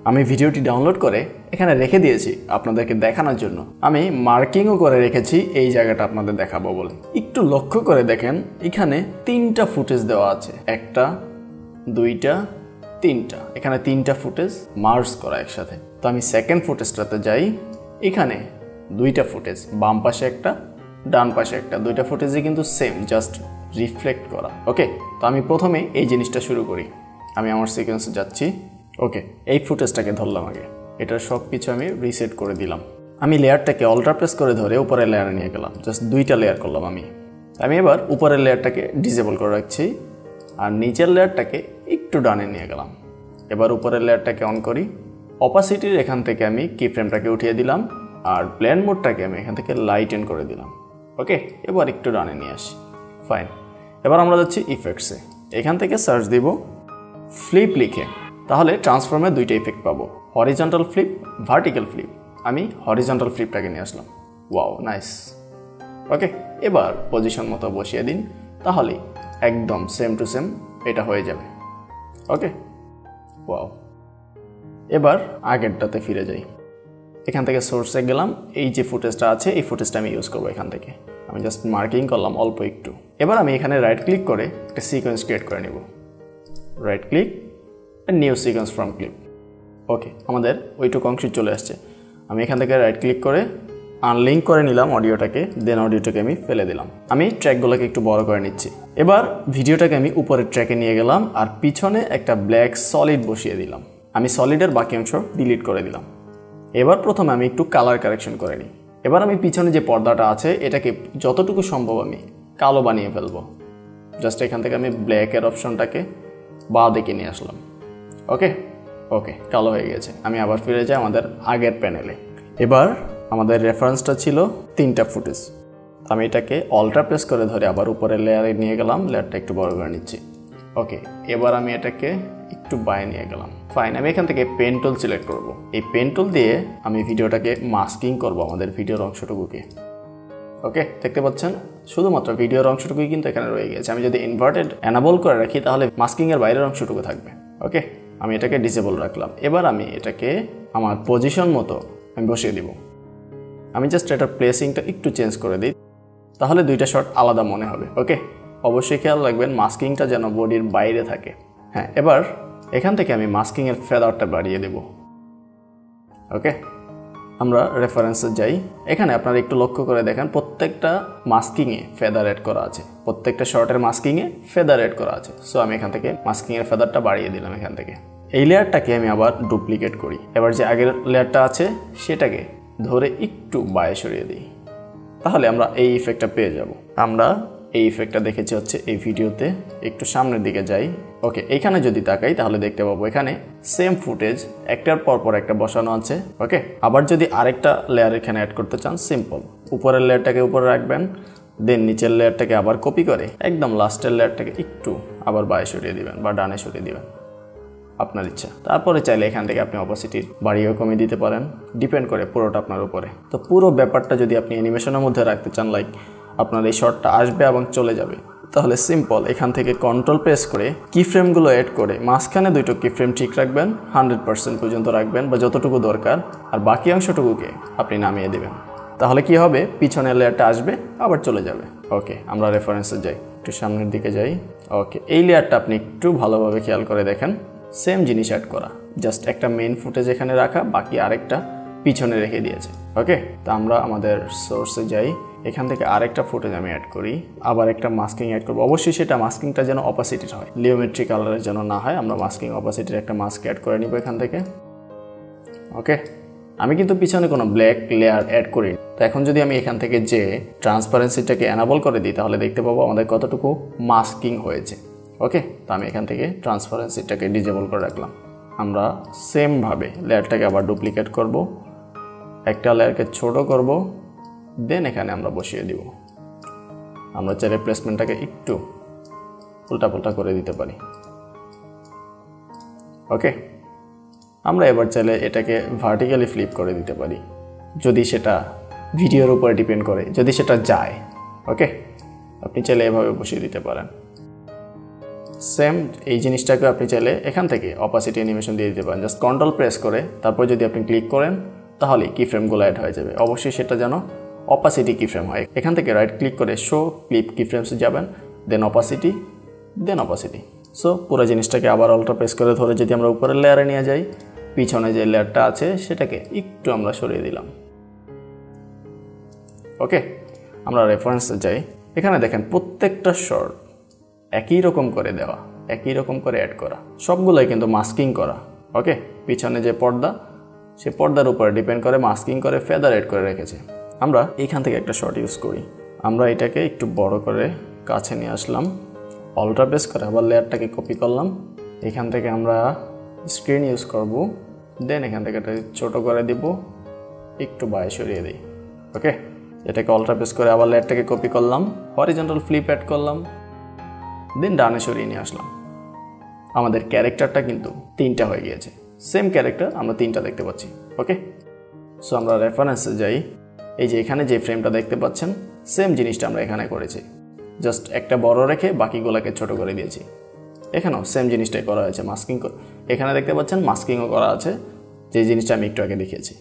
আমি ভিডিওটি ডাউনলোড করে এখানে রেখে দিয়েছি আপনাদেরকে দেখানোর জন্য। আমি মার্কিংও করে রেখেছি এই জায়গাটা আপনাদের দেখাবো বলে। একটু লক্ষ্য করে দেখেন, এখানে 3টা ফুটেজ দেওয়া আছে, 1টা 2টা 3টা, এখানে 3টা ফুটেজ মার্জ করা একসাথে। তো আমি সেকেন্ড ফুটেজটাতে যাই, এখানে 2টা ফুটেজ, বাম পাশে একটা ডান পাশে একটা, 2টা ফুটেজই কিন্তু সেম, জাস্ট রিফ্লেক্ট করা। ওকে, তো আমি প্রথমে এই জিনিসটা শুরু করি। আমি আমার সিকোয়েন্সে যাচ্ছি। ওকে, এই ফুটেজটাকে ধরলাম আগে, এটার সব কিছু আমি রিসেট করে দিলাম। আমি লেয়ারটাকে অল্টার প্রেস করে ধরে উপরের লেয়ারে নিয়ে গেলাম, জাস্ট 2টা লেয়ার করলাম আমি এবার উপরের লেয়ারটাকে ডিসেবল করে রাখছি আর নিচের লেয়ারটাকে একটু ডানে নিয়ে গেলাম। এবার উপরের লেয়ারটাকে অন করি, অপাসিটির এখান থেকে আমি কি ফ্রেমটাকে উঠিয়ে দিলাম আর ব্লেন্ড মোডটাকে আমি এখান থেকে লাইটেন করে দিলাম। ওকে, এবার একটু ডানে নিয়ে আসি। ফাইন, এবার আমরা যাচ্ছি ইফেক্টসে, এখান থেকে সার্চ দিব ফ্লিপ লিখে, তাহলে ট্রান্সফর্মে 2টা ইফেক্ট পাবো, হরিজন্টাল ফ্লিপ, ভার্টিক্যাল ফ্লিপ। আমি হরিজন্টাল ফ্লিপটাকে নিয়ে আসলাম। Wow, nice. ওকে, এবার পজিশন মতো বসিয়ে দিন, তাহলেই একদম সেম টু সেম এটা হয়ে যাবে। ওকে, ওয়াও। এবার আগেরটাতে ফিরে যাই, এখান থেকে সোর্সে গেলাম, এই যে ফুটেজটা আছে এই ফুটেজটা আমি ইউজ করবো। এখান থেকে আমি জাস্ট মার্কিং করলাম অল্প একটু। এবার আমি এখানে রাইট ক্লিক করে একটা সিকোয়েন্স ক্রিয়েট করে নেব, right click, new sequence from clip. Okay, আমাদের ওইটুকু অংশ চলে আসছে। আমি এখান থেকে রাইট ক্লিক করে আনলিঙ্ক করে নিলাম অডিওটাকে, দেন অডিওটাকে আমি ফেলে দিলাম। আমি ট্র্যাকগুলোকে একটু বড় করে নিচ্ছি। এবার ভিডিওটাকে আমি উপরের ট্র্যাকে নিয়ে গেলাম আর পিছনে একটা ব্ল্যাক সলিড বসিয়ে দিলাম। আমি সলিডের বাকি অংশ ডিলিট করে দিলাম। এবার প্রথমে আমি একটু কালার কারেকশন করে নিই। এবার আমি পিছনে যে পর্দাটা আছে এটাকে যতটুকু সম্ভব আমি কালো বানিয়ে ফেলবো। জাস্ট এখান থেকে আমি ব্ল্যাকের অপশনটাকে বাঁ দিকে নিয়ে আসলাম। ওকে, ওকে, কালো হয়ে গেছে। আমি আবার ফিরে যাই আমাদের আগের প্যানেলে। এবার আমাদের রেফারেন্সটা ছিল 3টা ফুটেজ। আমি এটাকে অল্টার প্রেস করে ধরে আবার উপরের লেয়ারে নিয়ে গেলাম, লেয়ারটা একটু বড় করে নিচ্ছি। ওকে, এবার আমি এটাকে একটু বাইরে নিয়ে গেলাম। ফাইন, আমি এখান থেকে পেন টুল সিলেক্ট করব। এই পেন টুল দিয়ে আমি ভিডিওটাকে মাস্কিং করব, আমাদের ভিডিওর অংশটুকুকে। ওকে, দেখতে পাচ্ছেন শুধুমাত্র ভিডিওর অংশটুকুই কিন্তু এখানে রয়ে গেছে। আমি যদি ইনভার্টেড এনাবল করে রাখি তাহলে মাস্কিংয়ের বাইরের অংশটুকু থাকবে। ওকে, আমি এটাকে ডিসেবল রাখলাম। এবার আমি এটাকে আমার পজিশন মতো আমি বসিয়ে দিব। আমি জাস্ট এটার প্লেসিংটা একটু চেঞ্জ করে দিই, তাহলে 2টা শট আলাদা মনে হবে। ওকে, অবশ্যই খেয়াল রাখবেন মাস্কিংটা যেন বডির বাইরে থাকে। হ্যাঁ, এবার এখান থেকে আমি মাস্কিংয়ের ফেদারটা বাড়িয়ে দেব। ওকে, আমরা রেফারেন্সে যাই। এখানে আপনারা একটু লক্ষ্য করে দেখেন প্রত্যেকটা মাস্কিংয়ে ফেদার অ্যাড করা আছে, প্রত্যেকটা শর্টের মাস্কিংয়ে ফেদার অ্যাড করা আছে। সো আমি এখান থেকে মাস্কিংয়ের ফেদারটা বাড়িয়ে দিলাম। এখান থেকে এই লেয়ারটাকে আমি আবার ডুপ্লিকেট করি। এবার যে আগের লেয়ারটা আছে সেটাকে ধরে একটু বাইরে সরিয়ে দিই, তাহলে আমরা এই ইফেক্টটা পেয়ে যাব। আমরা এই ইফেক্টটা দেখেছি হচ্ছে এই ভিডিওতে। একটু সামনের দিকে যাই। ওকে, এখানে যদি তাকাই তাহলে দেখতে পাবো এখানে সেম ফুটেজ একটার পর একটা বসানো আছে। ওকে, আবার যদি আরেকটা লেয়ার এখানে অ্যাড করতে চান, সিম্পল, উপরের লেয়ারটাকে উপরে রাখবেন, দেন নিচের লেয়ারটাকে আবার কপি করে একদম লাস্টের লেয়ারটাকে একটু আবার বাঁয়ে সরিয়ে দিবেন বা ডানে সরিয়ে দিবেন, আপনার ইচ্ছা। তারপরে চাইলে এখান থেকে আপনি অপোসিটি বাড়িয়েও কমিয়ে দিতে পারেন, ডিপেন্ড করে পুরোটা আপনার উপরে। তো পুরো ব্যাপারটা যদি আপনি অ্যানিমেশনের মধ্যে রাখতে চান, লাইক আপনার এই শটটা আসবে এবং চলে যাবে, তাহলে সিম্পল এখান থেকে কন্ট্রোল প্রেস করে কি ফ্রেমগুলো অ্যাড করে মাঝখানে 2টো কি ফ্রেম ঠিক রাখবেন, 100% পর্যন্ত রাখবেন বা যতটুকু দরকার, আর বাকি অংশটুকুকে আপনি নামিয়ে দেবেন। তাহলে কি হবে, পিছনের লেয়ারটা আসবে আবার চলে যাবে। ওকে, আমরা রেফারেন্সে যাই, একটু সামনের দিকে যাই। ওকে, এই লেয়ারটা আপনি একটু ভালোভাবে খেয়াল করে দেখেন, সেম জিনিস অ্যাড করা, জাস্ট একটা মেইন ফুটেজ এখানে রাখা, বাকি আরেকটা পিছনে রেখে দিয়েছে। ওকে, তো আমরা আমাদের সোর্সে যাই, এখান থেকে আরেকটা ফুটেজ আমি অ্যাড করি, আবার একটা মাস্কিং অ্যাড করবো। অবশ্যই সেটা মাস্কিংটা যেন অপোসিটির হয়, লিওমেট্রি কালারের যেন না হয়। আমরা মাস্কিং অপোসিটির একটা মাস্ক অ্যাড করে নিব এখান থেকে। ওকে, আমি কিন্তু পিছনে কোনো ব্ল্যাক লেয়ার অ্যাড করি। তো এখন যদি আমি এখান থেকে যে ট্রান্সপারেন্সিটাকে এনাবল করে দিই তাহলে দেখতে পাবো আমাদের কতটুকু মাস্কিং হয়েছে। ওকে, তো আমি এখান থেকে ট্রান্সপারেন্সিটাকে ডিজেবল করে রাখলাম। আমরা সেমভাবে লেয়ারটাকে আবার ডুপ্লিকেট করব, একটা লেয়ারকে ছোট করব, দেন এখানে আমরা বসিয়ে দিব। আমরা চাইলে প্লেসমেন্টটাকে একটু উল্টাপাল্টা করে দিতে পারি। ওকে, আমরা এবার চাইলে এটাকে ভার্টিক্যালি ফ্লিপ করে দিতে পারি, যদি সেটা ভিডিওর উপরে ডিপেন্ড করে, যদি সেটা যায়। ওকে, আপনি চাইলে এভাবে বসিয়ে দিতে পারেন। সেম এই জিনিসটাকে আপনি চাইলে এখান থেকে অপাসিটি অ্যানিমেশন দিয়ে দিতে পারেন। জাস্ট কন্ট্রোল প্রেস করে তারপর যদি আপনি ক্লিক করেন তাহলে কি ফ্রেমগুলো অ্যাড হয়ে যাবে। অবশ্যই সেটা যেন অপাসিটি কি ফ্রেম হয়। এখান থেকে রাইট ক্লিক করে শো ক্লিপ কি ফ্রেমসে যাবেন, দেন অপাসিটি, দেন অপাসিটি। সো পুরো জিনিসটাকে আবার অল্টার প্রেস করে ধরে যদি আমরা উপরের লেয়ারে নিয়ে যাই, পিছনে যে লেয়ারটা আছে সেটাকে একটু আমরা সরিয়ে দিলাম। ওকে, আমরা রেফারেন্সে যাই। এখানে দেখেন প্রত্যেকটা শর্ট একই রকম করে দেওয়া, একই রকম করে অ্যাড করা, সবগুলোই কিন্তু মাস্কিং করা। ওকে, পিছনে যে পর্দা সে পর্দার উপরে ডিপেন্ড করে মাস্কিং করে ফেদার অ্যাড করে রেখেছে। আমরা এইখান থেকে একটা শর্ট ইউজ করি। আমরা এটাকে একটু বড় করে কাছে নিয়ে আসলাম, অল্টার প্রেস করে আবার লেয়ারটাকে কপি করলাম। এখান থেকে আমরা স্ক্রিন ইউজ করব, দেন এখান থেকে এটা ছোটো করে দিব, একটু বায়ে সরিয়ে দিই। ওকে, এটাকে অল্টার প্রেস করে আবার লেয়ারটাকে কপি করলাম, হরিজন্টাল ফ্লিপ অ্যাড করলাম, দেন ডানে সরিয়ে নিয়ে আসলাম। আমাদের ক্যারেক্টারটা কিন্তু 3টা হয়ে গিয়েছে। সেম ক্যারেক্টার আমরা 3টা দেখতে পাচ্ছি। ওকে, সো আমরা রেফারেন্সে যাই। এই যে এখানে যে ফ্রেমটা দেখতে পাচ্ছেন সেম জিনিসটা আমরা এখানে করেছি, জাস্ট একটা বড় রেখে বাকিগুলোকে ছোট করে দিয়েছি। এখানেও সেম জিনিসটাই করা হয়েছে, মাস্কিং করে। এখানে দেখতে পাচ্ছেন মাস্কিংও করা আছে, যে জিনিসটা আমি একটু আগে দেখিয়েছি।